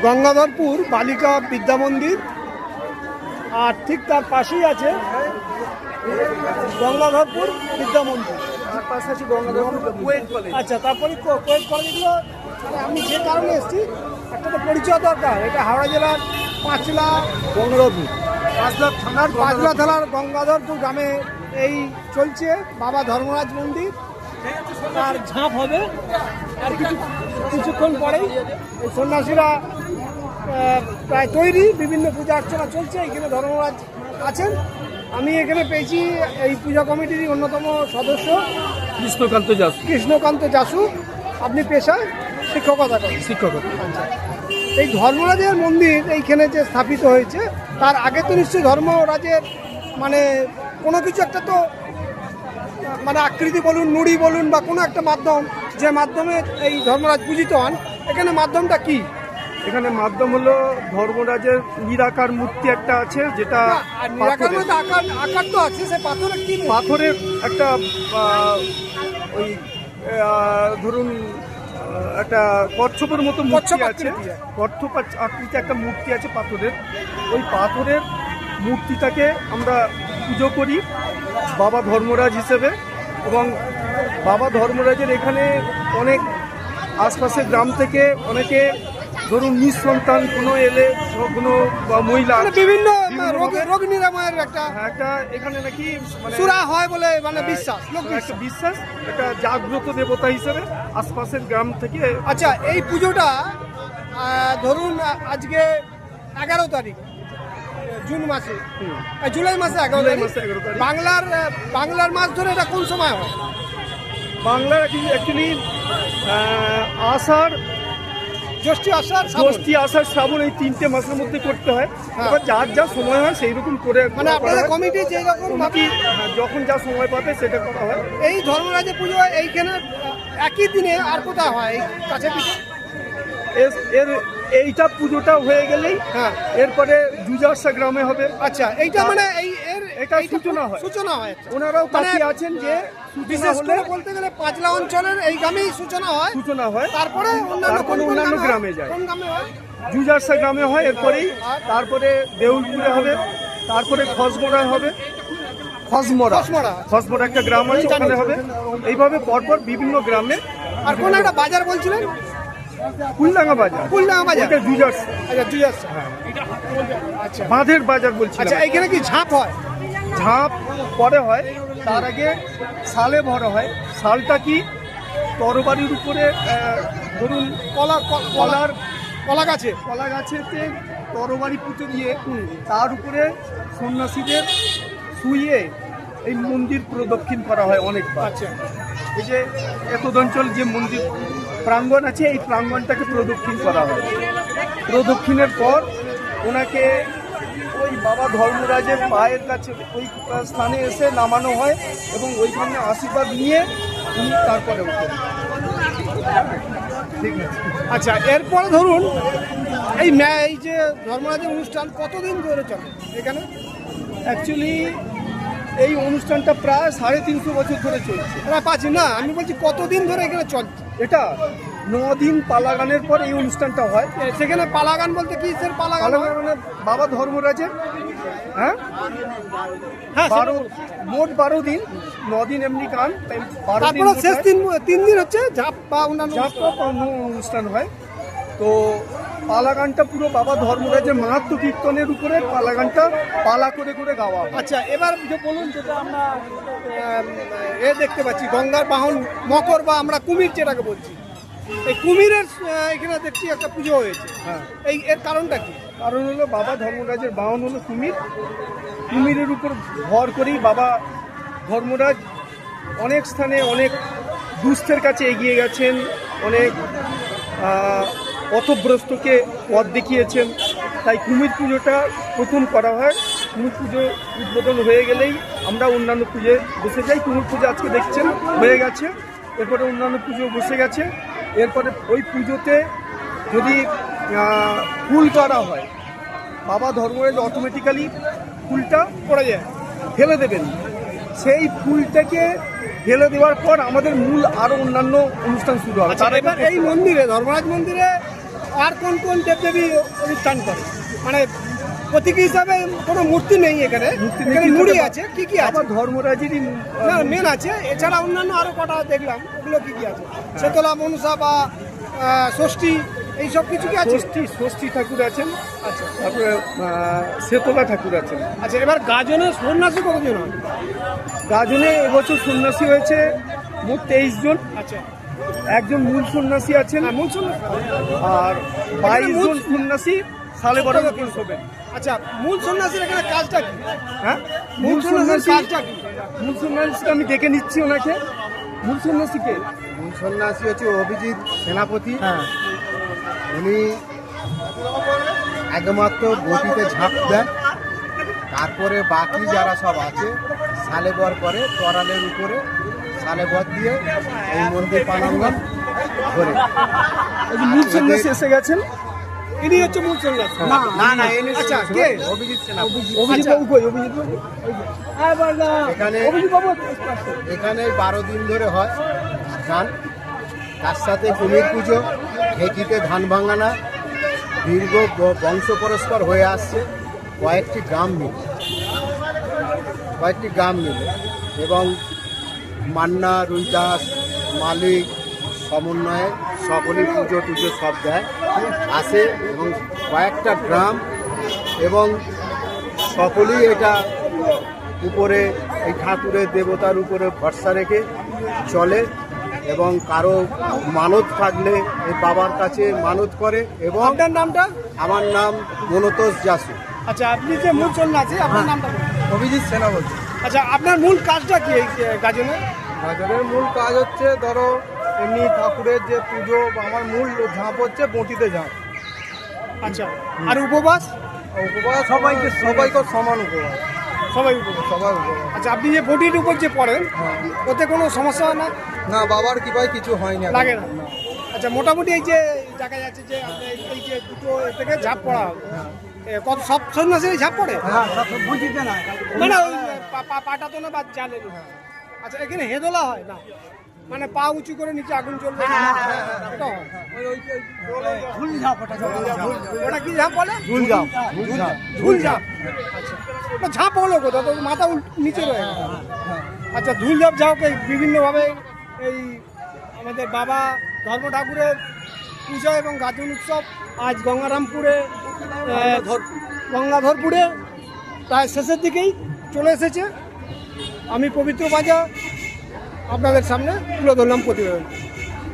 গঙ্গাধরপুর বালিকা বিদ্যা মন্দির, আর ঠিক তার পাশেই আছে গঙ্গাধরপুর বিদ্যা মন্দির, তার পাশে আছে গঙ্গাধরপুর কুয়েট কলেজ। আচ্ছা, তারপরে কোয়েট কলেজগুলো। আমি যে কারণে এসেছি, একটা তো পরিচয় দরকার। এটা হাওড়া জেলার পাঁচলা গঙ্গাধরপুর পাঁচলা থানার গঙ্গাধরপুর গ্রামে এই চলছে বাবা ধর্মরাজ মন্দির। আর ঝাঁপ হবে আর কিছুক্ষণ পরেই। এই সন্ন্যাসীরা প্রায় তৈরি, বিভিন্ন পূজা অর্চনা চলছে। এখানে ধর্মরাজ আছেন। আমি এখানে পেয়েছি এই পূজা কমিটির অন্যতম সদস্য কৃষ্ণকান্ত যাসু। আপনি পেশায় শিক্ষকতা করেন? শিক্ষকতা। আচ্ছা, এই ধর্মরাজের মন্দির এইখানে যে স্থাপিত হয়েছে, তার আগে তো নিশ্চয়ই ধর্মরাজের মানে কোনো কিছু একটা তো মানে আকৃতি বলুন, নুড়ি বলুন, বা কোনো একটা মাধ্যম, যে মাধ্যমে এই ধর্মরাজ পূজিত হন। এখানে মাধ্যমটা কি? এখানে মাধ্যম হলো ধর্মরাজের নিরাকার মূর্তি একটা আছে, যেটা আকার তো আছে, সে পাথরের কি? পাথরের একটা ওই ধরুন একটা কচ্ছপের মতো মূর্তি আছে, কচ্ছপ আকৃতি একটা মূর্তি আছে পাথরের। ওই পাথরের মূর্তিটাকে আমরা পুজো করি বাবা ধর্মরাজ হিসেবে। এবং বাবা ধর্মরাজের এখানে অনেক আশপাশের গ্রাম থেকে অনেকে ধরুন নিঃসন্তান কোনো এলে, কোনো মহিলা বিভিন্ন রোগ নিরাময়ের একটা এখানে নাকি সুরা হয় বলে মানে বিশ্বাস, একটা বিশ্বাস, একটা জাগ্রত দেবতা হিসেবে আশপাশের গ্রাম থেকে। আচ্ছা, এই পুজোটা ধরুন আজকে 11 তারিখ জুন মাসে, জুলাই মাসে 11 তারিখ। বাংলার মাস ধরে এটা কোন সময় হয়? বাংলার অ্যাকচুয়ালি জ্যৈষ্ঠী আষাঢ় শ্রাবণ, এই 3টে মাসের মধ্যে করতে হয়। এবার যার যা সময় হয় সেই রকম করে, মানে আপনাদের কমিটি যে রকম যখন যা সময় পাবে সেটা করা হয়। এই ধর্মরাজের পুজো এইখানে একই দিনে আর কোথায় হয়? কাছে পিঠে এইটা পুজোটা হয়ে গেলেই এরপরে জুজারসা গ্রামে হবে। আচ্ছা, এইটা মানে এটা সূচনা হয়। ওনারাও তাকিয়ে আছেন যে বিশেষ করে বলতে গেলে পাঁচলা অঞ্চলের এই গ্রামেই সূচনা হয়, তারপরে অন্যান্য গ্রামে যায়। কোন গ্রামে হয়? জুজারসা গ্রামে হয়, এরপরেই তারপরে দেউলপুরে হবে, তারপরে খসমরা হবে। খসমরা একটা গ্রাম আছে, ওখানে হবে। এইভাবে পরপর বিভিন্ন গ্রামে। আর কোন একটা বাজার বলছিলেন? কুলডাঙ্গা বাজার। জুজারসা। আচ্ছা, জুজারসা। আচ্ছা, বাঁধের বাজার বলছি। আচ্ছা, এইখানে কি ঝাঁপ হয়? ঝাঁপ পরে হয়, তার আগে শালে ভরা হয়। শালটা কি তরবারির উপরে ধরুন কলা গাছেতে তরবারি পুঁতে দিয়ে তার উপরে সন্ন্যাসীদের শুইয়ে এই মন্দির প্রদক্ষিণ করা হয় অনেকবার। আচ্ছা, এই যে এতদঞ্চল যে মন্দির প্রাঙ্গণ আছে, এই প্রাঙ্গণটাকে প্রদক্ষিণ করা হয়। প্রদক্ষিণের পর ওনাকে ওই বাবা ধর্মরাজের পায়ের কাছে ওই স্থানে এসে নামানো হয় এবং ওইখানে আশীর্বাদ নিয়ে উনি তারপরে ওঠেন। ঠিক আছে। আচ্ছা, এরপরে ধরুন এই যে ধর্মরাজের অনুষ্ঠান কতদিন ধরে চলে এখানে? অ্যাকচুয়ালি এই অনুষ্ঠানটা প্রায় 350 বছর ধরে চলছে। না, আমি বলছি কতদিন ধরে এখানে চলছে? এটা 9 দিন পালাগানের পর এই অনুষ্ঠানটা হয়। সেখানে পালাগান বলতে কি? পালাগান মানে বাবা ধর্মরাজের মোট 12 দিন, 9 দিন এমনি গান, 12 দিন। শেষ 3 দিন হচ্ছে ঝাঁপ বা অন্যান্য অনুষ্ঠান হয়। তো পালাগানটা পুরো বাবা ধর্মরাজের মাহাত্ম্য কীর্তনের উপরে পালাগানটা পালা করে করে গাওয়া। আচ্ছা, এবার বলুন, যেটা আমরা দেখতে পাচ্ছি গঙ্গার বাহন মকর, বা আমরা কুমির যেটাকে বলছি, এই কুমিরের এখানে দেখছি একটা পুজো হয়েছে। এর কারণটা কি? কারণ হলো বাবা ধর্মরাজের বাহন হলো কুমির। কুমিরের উপর ভর করেই বাবা ধর্মরাজ অনেক স্থানে অনেক দুস্থের কাছে এগিয়ে গেছেন, অনেক পথভ্রষ্টকে পথ দেখিয়েছেন। তাই কুমির পুজোটা প্রথম করা হয়। কুমির পুজো উদ্বোধন হয়ে গেলেই আমরা অন্যান্য পুজোয় বসে যাই। কুমির পুজো আজকে দেখছেন হয়ে গেছে, এরপরে অন্যান্য পুজো বসে গেছে। এরপরে ওই পুজোতে যদি ফুল করা হয়, বাবা ধর্মরাজ অটোমেটিক্যালি ফুলটা পড়ে যায়, ফেলে দেবেন। সেই ফুলটাকে ঢেলে দেওয়ার পর আমাদের মূল আরো অন্যান্য অনুষ্ঠান শুরু হবে। আচ্ছা, এবার এই মন্দিরে ধর্মরাজ মন্দিরে আর কোন কোন দেবদেবী অনুষ্ঠান করে? মানে প্রতীকী হিসাবে কোনো মূর্তি নেই এখানে, এখানে নুড়ি আছে, কি কি আছে? আবার ধর্মরাজেরই না মেন আছে, এছাড়া অন্যান্য আরো কটা দেখলাম, ওগুলো কি কি আছে? শীতলা মনসা বা ষষ্ঠী এইসব কিছু কি আছে? ষষ্ঠী ঠাকুর আছেন, আচ্ছা, তারপরে শীতলা ঠাকুর আছেন। আচ্ছা, এবার গাজনে সন্ন্যাসী কতজন হয়? গাজনে এবছর সন্ন্যাসী হয়েছে মোট 23 জন। আচ্ছা, একজন মূল সন্ন্যাসী আছেন, মূল সন্ন্যাসী। আর 22 জন সন্ন্যাসী সালে বড় হবে। আচ্ছা, মূল সন্ন্যাসীর এখানে কাজটা কি? হ্যাঁ, মূল সন্ন্যাসীর কাজটা কি? মূল সন্ন্যাসীকে আমি ডেকে নিচ্ছি ওনাকে। মূল সন্ন্যাসীকে, মূল সন্ন্যাসী হচ্ছে অভিজিৎ সেনাপতি। হ্যাঁ, উনি একমাত্র বটিতে ঝাঁপ দেন, তারপরে বাকি যারা সব আছে সালেবর করে, তরালের উপরে সালেবর দিয়ে এই মন্দির প্রাঙ্গণ ধরে। এই যে মূল সন্ন্যাসী এসে গেছেন। ইনি হচ্ছে মূল সন্ন্যাসী? না না, এনে আচ্ছা, কে? অভিজিৎ সেনাপতি। অভিজিৎ বাবু কই? অভিজিৎ বাবু এখানে অভিজিৎ বাবু এখানে 12 দিন ধরে হয় গান, তার সাথে কুমির পুজো, ঢেকিতে ধান ভাঙানা, দীর্ঘ বংশ পরস্পর হয়ে আসছে কয়েকটি গ্রাম মিলে এবং মান্না, রুইদাস, মালিক সমন্বয়ে সকলেই পুজো টুজো সব দেয় আসে, এবং কয়েকটা গ্রাম এবং সকলেই এটা উপরে এই ঠাকুরের দেবতার উপরে ভরসা রেখে চলে, এবং কারো মানত থাকলে এই বাবার কাছে মানত করে। এবং আপনার নামটা? আমার নাম মনতোষ জাসু। আচ্ছা, আপনি যে মূল সন্ন্যাসী, আপনার নামটা বলুন। অভিজিৎ সেনাপতি। আচ্ছা, আপনার মূল কাজটা কি এই গাজনে? গাজনের মূল কাজ হচ্ছে ধরো এমনি ঠাকুরের যে পুজো, আমার মূল ঝাঁপ হচ্ছে বটিতে ঝাঁপ। আচ্ছা, আর উপবাস? উপবাস সবাইকে সমান উপবাস, সবাই উপবাস। সবাই উপবাস। আচ্ছা, আপনি যে বটির উপর যে পড়েন, ওতে কোনো সমস্যা হয় না? না, বাবার কৃপায় কিছু হয়নি, লাগে না? আচ্ছা, মোটামুটি এই যে দেখা যাচ্ছে যে এই যে দুটো থেকে ঝাঁপ পড়া হবে, কত সব সন্ন্যাসী ঝাঁপ পড়ে? বুঝিতে না। মানে ওই পাটা তো না বা জালে? আচ্ছা, এখানে হেদোলা হয় না? মানে পা উঁচু করে নিচে আগুন চলবে, এটা হয়? ওটা কি ঝাঁপ বলে? ঝুল ঝাঁপ। ঝুল ঝাঁপ। আচ্ছা, ওটা ঝাঁপ হলো কোথাও? তো মাথা নিচে রয়ে গেল। আচ্ছা, ঝুল ঝাঁপ যাওকে বিভিন্নভাবে এই আমাদের বাবা ধর্ম ঠাকুরের পূজা এবং গাজন উৎসব আজ গঙ্গারামপুরে, গঙ্গাধরপুরে প্রায় শেষের দিকেই চলে এসেছে। আমি পবিত্র বাজার আপনাদের সামনে তুলে ধরলাম প্রতিবেদন।